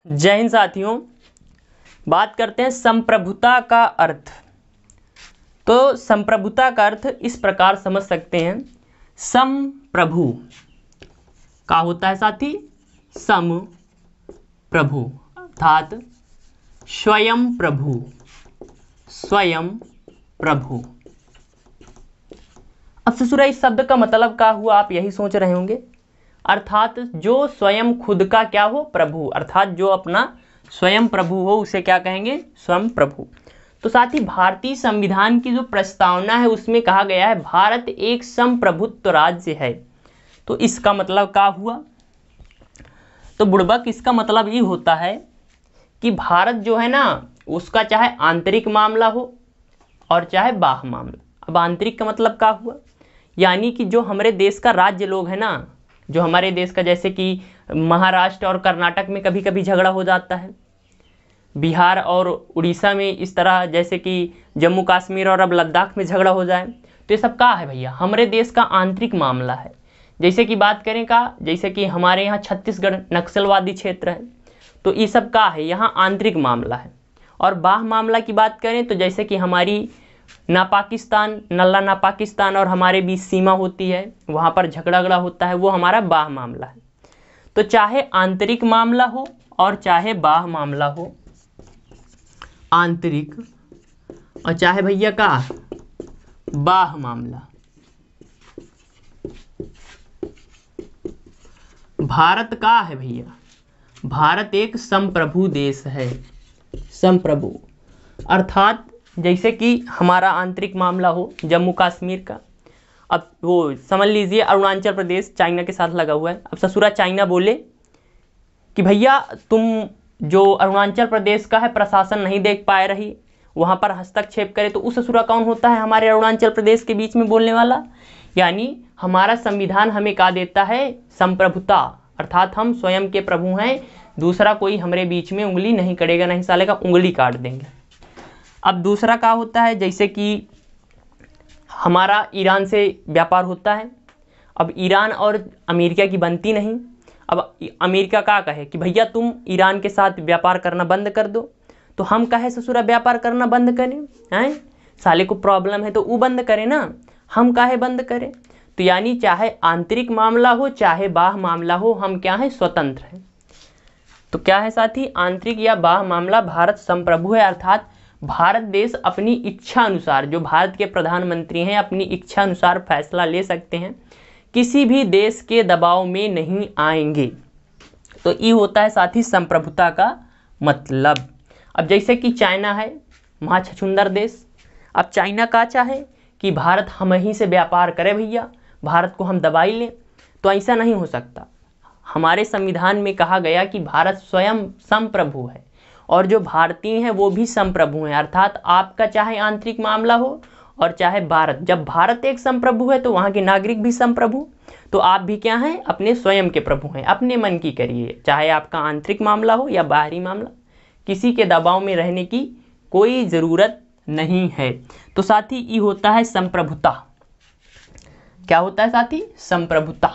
जय हिंद साथियों, बात करते हैं संप्रभुता का अर्थ। तो संप्रभुता का अर्थ इस प्रकार समझ सकते हैं। संप्रभु का होता है साथी सम प्रभु अर्थात स्वयं प्रभु। स्वयं प्रभु। अब ससुरा इस शब्द का मतलब क्या हुआ, आप यही सोच रहे होंगे। अर्थात जो स्वयं खुद का क्या हो, प्रभु, अर्थात जो अपना स्वयं प्रभु हो उसे क्या कहेंगे, स्वयं प्रभु। तो साथ ही भारतीय संविधान की जो प्रस्तावना है उसमें कहा गया है भारत एक संप्रभुत्व राज्य है। तो इसका मतलब क्या हुआ, तो बुड़बक इसका मतलब ये होता है कि भारत जो है ना उसका चाहे आंतरिक मामला हो और चाहे बाह्य मामला। अब आंतरिक का मतलब क्या हुआ, यानी कि जो हमारे देश का राज्य लोग है ना, जो हमारे देश का, जैसे कि महाराष्ट्र और कर्नाटक में कभी कभी झगड़ा हो जाता है, बिहार और उड़ीसा में इस तरह, जैसे कि जम्मू कश्मीर और अब लद्दाख में झगड़ा हो जाए, तो ये सब क्या है भैया, हमारे देश का आंतरिक मामला है। जैसे कि बात करें का, जैसे कि हमारे यहाँ छत्तीसगढ़ नक्सलवादी क्षेत्र है, तो ये सब क्या है, यहाँ आंतरिक मामला है। और बाह्य मामला की बात करें तो जैसे कि हमारी नापाकिस्तान, नल्ला नापाकिस्तान और हमारे बीच सीमा होती है, वहाँ पर झगड़ा होता है, वो हमारा बाह्य मामला है। तो चाहे आंतरिक मामला हो और चाहे बाह्य मामला हो, आंतरिक और चाहे भैया का बाह्य मामला, भारत का है भैया, भारत एक संप्रभु देश है। संप्रभु अर्थात जैसे कि हमारा आंतरिक मामला हो जम्मू कश्मीर का, अब वो समझ लीजिए अरुणाचल प्रदेश चाइना के साथ लगा हुआ है। अब ससुरा चाइना बोले कि भैया तुम जो अरुणाचल प्रदेश का है प्रशासन नहीं देख पाए रही, वहाँ पर हस्तक्षेप करे, तो उस ससुरा कौन होता है, हमारे अरुणाचल प्रदेश के बीच में बोलने वाला। यानी हमारा संविधान हमें क्या देता है, संप्रभुता, अर्थात हम स्वयं के प्रभु हैं, दूसरा कोई हमारे बीच में उंगली नहीं करेगा, नहीं सालेगा, उंगली काट देंगे। अब दूसरा क्या होता है, जैसे कि हमारा ईरान से व्यापार होता है, अब ईरान और अमेरिका की बनती नहीं। अब अमेरिका क्या कहे कि भैया तुम ईरान के साथ व्यापार करना बंद कर दो, तो हम कहे ससुरा व्यापार करना बंद करें, हैं साले को प्रॉब्लम है तो वो बंद करें ना, हम काहे बंद करें। तो यानी चाहे आंतरिक मामला हो चाहे बाह्य मामला हो, हम क्या है, स्वतंत्र हैं। तो क्या है साथी, आंतरिक या बाह्य मामला भारत संप्रभु है, अर्थात भारत देश अपनी इच्छा अनुसार, जो भारत के प्रधानमंत्री हैं अपनी इच्छा अनुसार फैसला ले सकते हैं, किसी भी देश के दबाव में नहीं आएंगे। तो ये होता है साथी संप्रभुता का मतलब। अब जैसे कि चाइना है महाछछुंदर देश, अब चाइना का चाहे कि भारत हम ही से व्यापार करे भैया, भारत को हम दबाई लें, तो ऐसा नहीं हो सकता। हमारे संविधान में कहा गया कि भारत स्वयं संप्रभु है और जो भारतीय हैं वो भी संप्रभु हैं, अर्थात आपका चाहे आंतरिक मामला हो और चाहे भारत, जब भारत एक संप्रभु है तो वहाँ के नागरिक भी संप्रभु, तो आप भी क्या हैं, अपने स्वयं के प्रभु हैं, अपने मन की करिए, चाहे आपका आंतरिक मामला हो या बाहरी मामला, किसी के दबाव में रहने की कोई ज़रूरत नहीं है। तो साथी ये होता है संप्रभुता। क्या होता है साथी, संप्रभुता।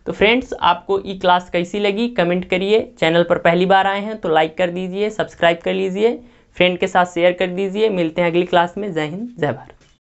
तो फ्रेंड्स आपको ये क्लास कैसी लगी कमेंट करिए, चैनल पर पहली बार आए हैं तो लाइक कर दीजिए, सब्सक्राइब कर लीजिए, फ्रेंड के साथ शेयर कर दीजिए। मिलते हैं अगली क्लास में। जय हिंद, जय भारत।